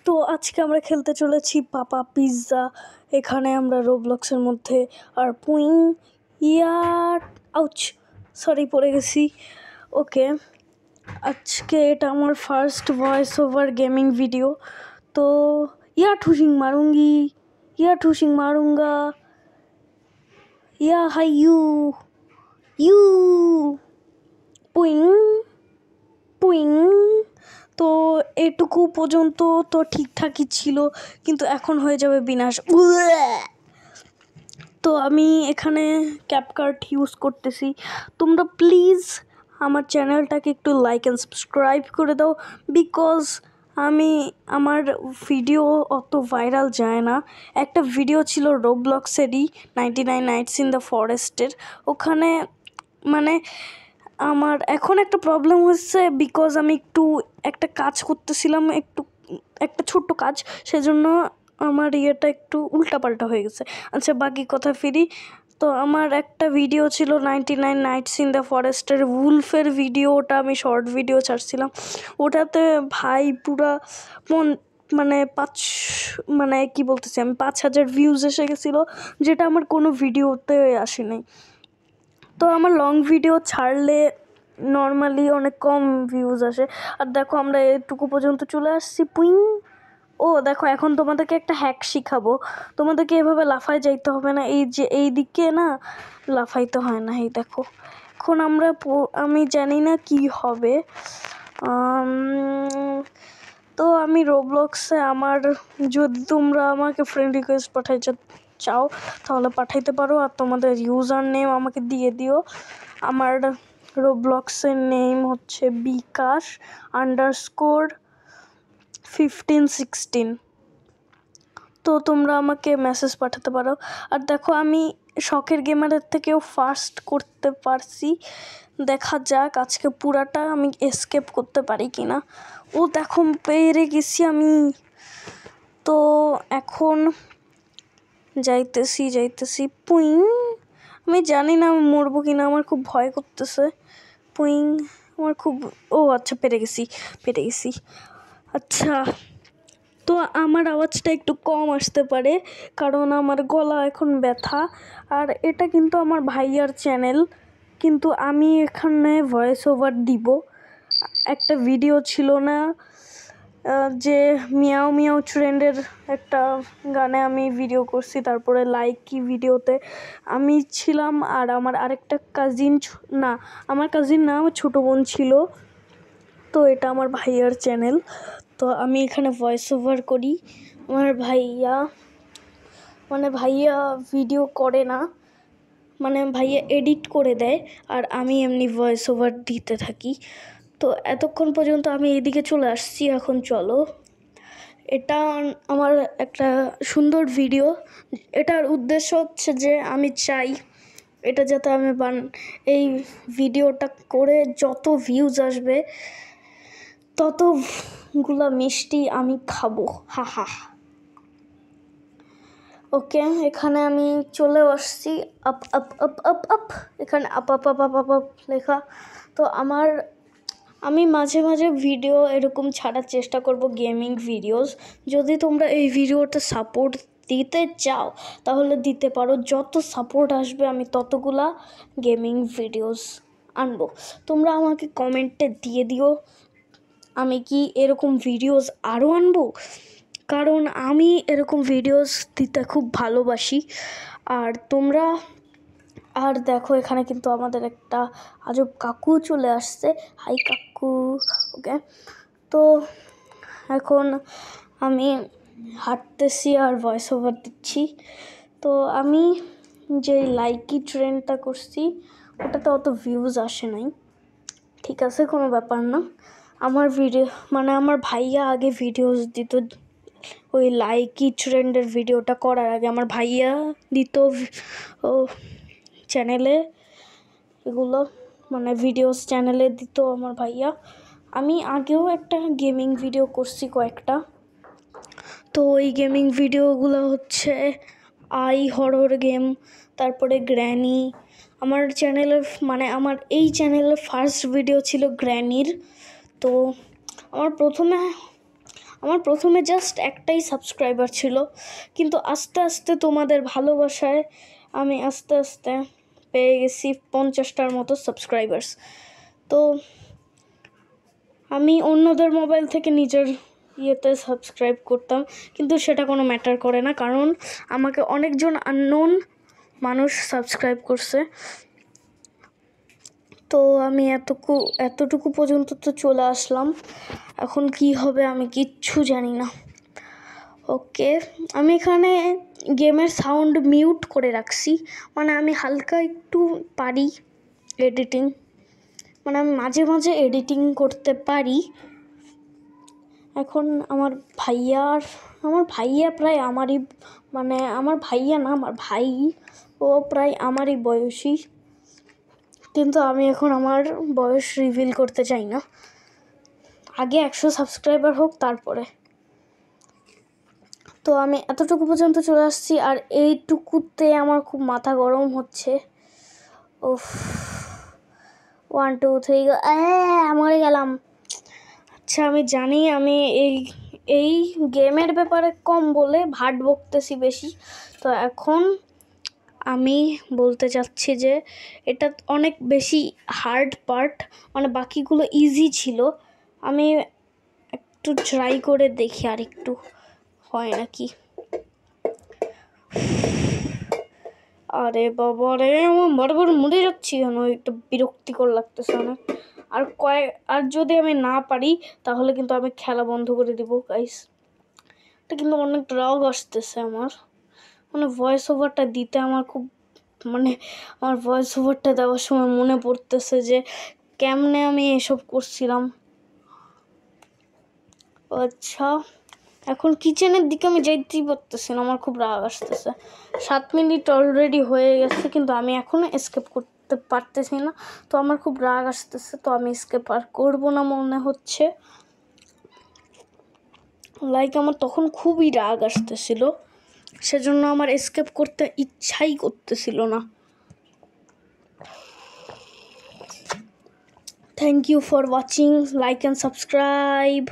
তো আজকে আমরা খেলতে চলেছি পাপা পিৎজা। এখানে আমরা রোবলক্সের মধ্যে আর পুইং ইয়ার আউচ সরি পড়ে গেছি। ওকে, আজকে এটা আমার first voice over gaming video. তো ইয়া ঠুসিং মারুঙ্গি, ইয়া ঠুসিং মারুঙ্গা, ইয়া হাই ইউ ইউ পুইং পুইং। তো এটুকু পর্যন্ত তো ঠিকঠাকই ছিল, কিন্তু এখন হয়ে যাবে বিনাশ। তো আমি এখানে ক্যাপকাট ইউজ করতেছি। তোমরা প্লিজ আমার চ্যানেলটাকে একটু লাইক অ্যান্ড সাবস্ক্রাইব করে দাও, বিকজ আমার ভিডিও অত ভাইরাল যায় না। একটা ভিডিও ছিল রোবলক্সেরই 99 নাইটস ইন দ্য ফরেস্টের। ওখানে মানে আমার এখন একটা প্রবলেম হচ্ছে, বিকজ আমি একটা কাজ করতেছিলাম, একটা ছোট্ট কাজ, সেজন্য আমার ইয়েটা একটু উল্টাপাল্টা হয়ে গেছে। আচ্ছা, বাকি কথা ফিরি। তো আমার একটা ভিডিও ছিল 99 নাইটস ইন দ্য ফরেস্টের উলফের ভিডিও। ওটা আমি শর্ট ভিডিও ছাড়ছিলাম। ওটাতে ভাই পুরা কি বলতেছি আমি 5,000 ভিউজ এসে গেছিলো, যেটা আমার কোনো ভিডিওতে আসেনি। তো আমার লং ভিডিও ছাড়লে নর্মালি অনেক কম ভিউজ আসে। আর দেখো আমরা এটুকু পর্যন্ত চলে আসছি। পুইং। ও দেখো, এখন তোমাদেরকে একটা হ্যাক শিখাবো। তোমাদেরকে এভাবে লাফায় যাইতে হবে না, এই দিকে না লাফাইতে হয় না। এই দেখো, এখন আমি জানি না কি হবে। তো আমি রোবলক্সে যদি তোমরা আমাকে ফ্রেন্ড রিকোয়েস্ট পাঠাইতে চাও তাহলে পাঠাইতে পারো, আর তোমাদের ইউজার নেম আমাকে দিয়ে দিও। আমার রোবলক্সের নেম হচ্ছে বিকাশ_1516। তো তোমরা আমাকে মেসেজ পাঠাতে পারো। আর দেখো, আমি শখের গেমারের থেকেও ফাস্ট করতে পারছি। দেখা যাক আজকে পুরাটা আমি এসকেপ করতে পারি কিনা। ও দেখো, পেরে গেছি আমি। তো এখন যাইতেছি পুইং। আমি জানি না আমি মরবো কিনা, আমার খুব ভয় করতেছে। পুইং, আচ্ছা পেরে গেছি। আচ্ছা, তো আমার আওয়াজটা একটু কম আসতে পারে, কারণ আমার গলা এখন ব্যথা। আর এটা কিন্তু আমার ভাইয়ার চ্যানেল, কিন্তু আমি এখানে ভয়েস ওভার দিব। একটা ভিডিও ছিল না যে মিয়াও মিয়াও ট্রেন্ডের একটা গানে আমি ভিডিও করছি, তারপরে লাইকি ভিডিওতে আমি ছিলাম, আর আমার আরেকটা আমার কাজিন না, আমার ছোটো বোন ছিল। তো এটা আমার ভাইয়ার চ্যানেল। তো আমি এখানে ভয়েস ওভার করি। আমার ভাইয়া ভিডিও করে না, ভাইয়া এডিট করে দেয়, আর আমি এমনি ভয়েস ওভার দিতে থাকি। তো এতক্ষণ পর্যন্ত আমি এদিকে চলে আসছি। এখন চলো, এটা আমার একটা সুন্দর ভিডিও। এটার উদ্দেশ্য হচ্ছে যে আমি চাই এটা যাতে এই ভিডিওটা করে যত ভিউজ আসবে ততগুলা মিষ্টি আমি খাবো। হা। ওকে, এখানে আমি চলে আসছি। Up up up up up, এখানে up up up up up up লেখা। তো আমি মাঝে মাঝে ভিডিও এরকম ছাড়ার চেষ্টা করব, গেমিং ভিডিওস। যদি তোমরা এই ভিডিওটা সাপোর্ট দিতে চাও তাহলে দিতে পারো। যত সাপোর্ট আসবে আমি ততগুলা গেমিং ভিডিওস আনবো। তোমরা আমাকে কমেন্টে দিয়ে দিও আমি কি এরকম ভিডিওস আরও আনবো, কারণ আমি এরকম ভিডিওস দিতে খুব ভালোবাসি। আর দেখো, এখানে কিন্তু আমাদের একটা আজব কাকু চলে আসছে। হাই কাকু। ওকে, তো এখন আমি হাঁটতেছি আর ভয়েস ওভার দিচ্ছি। তো আমি যে লাইকি ট্রেন্ডটা করছি ওটাতে অত ভিউজ আসে নাই। ঠিক আছে, কোনো ব্যাপার না। আমার আমার ভাইয়া আগে ভিডিওস দিত। ওই লাইকি ট্রেন্ডের ভিডিওটা করার আগে আমার ভাইয়া দিত চ্যানেলে, এগুলো ভিডিওস চ্যানেলে দিত আমার ভাইয়া। আমি আগেও একটা গেমিং ভিডিও করছি কয়েকটা। তো ওই গেমিং ভিডিওগুলো হচ্ছে হরর গেম, তারপরে গ্র্যানি। আমার এই চ্যানেলের ফার্স্ট ভিডিও ছিল গ্র্যানির। তো আমার প্রথমে আমার প্রথমে জাস্ট একটাই সাবস্ক্রাইবার ছিল, কিন্তু আস্তে আস্তে তোমাদের ভালোবাসায় আমি আস্তে আস্তে পেয়ে গেছি 50টার মতো সাবস্ক্রাইবার্স। তো আমি অন্যদের মোবাইল থেকে নিজের ইয়েতে সাবস্ক্রাইব করতাম, কিন্তু সেটা কোনো ম্যাটার করে না, কারণ আমাকে অনেকজন আননোন মানুষ সাবস্ক্রাইব করছে। তো আমি এতটুকু পর্যন্ত তো চলে আসলাম। এখন কি হবে আমি কিচ্ছু জানি না। ওকে, আমি এখানে গেমের সাউন্ড মিউট করে রাখছি, মানে আমি হালকা একটু পারি এডিটিং, মানে আমি মাঝে মাঝে এডিটিং করতে পারি। এখন আমার ভাইয়া প্রায় আমারই, মানে আমার ভাইয়া না, আমার ভাই, ও প্রায় আমারই বয়সী, কিন্তু আমি এখন আমার বয়স রিভিল করতে চাই না। আগে 100 সাবস্ক্রাইবার হোক তারপরে। তো আমি এতটুকু পর্যন্ত চলে আসছি, আর এইটুকুতে আমার খুব মাথা গরম হচ্ছে। উফ, 1 2 3 মরে গেলাম। আচ্ছা, আমি জানি আমি এই গেমের ব্যাপারে কম বলে ভাট বকতেছি বেশি। তো এখন আমি বলতে চাচ্ছি যে এটা অনেক বেশি হার্ড পার্ট, মানে বাকিগুলো ইজি ছিল। আমি একটু ট্রাই করে দেখি আর একটু হয় নাকি। আরে বাবা রে, আমার বারবার মরে যাচ্ছি কেন, একটু বিরক্তিকর লাগতেছে অনেক। আর যদি আমি না পারি তাহলে কিন্তু আমি খেলা বন্ধ করে দিব গাইস। এটা কিন্তু অনেক রাগ আসতেছে আমার, মানে ভয়েস ওভারটা দিতে আমার খুব, মানে আমার ভয়েস ওভারটা দেওয়ার সময় মনে পড়তেছে যে কেমনে আমি এসব করছিলাম। আচ্ছা, এখন কিচেনের দিকে আমি যাইতেই পারতেছি না, আমার খুব রাগ আসতেছে। 7 মিনিট অলরেডি হয়ে গেছে, কিন্তু আমি এখনও এসকেপ করতে পারতেছি না। তো আমার খুব রাগ আসতেছে, তো আমি এসকেপ আর করবো না মনে হচ্ছে। আমার তখন খুবই রাগ আসতেছিল, সেজন্য আমার এসকেপ করতে ইচ্ছাই করতেছিল না। Thank you for watching, like and subscribe.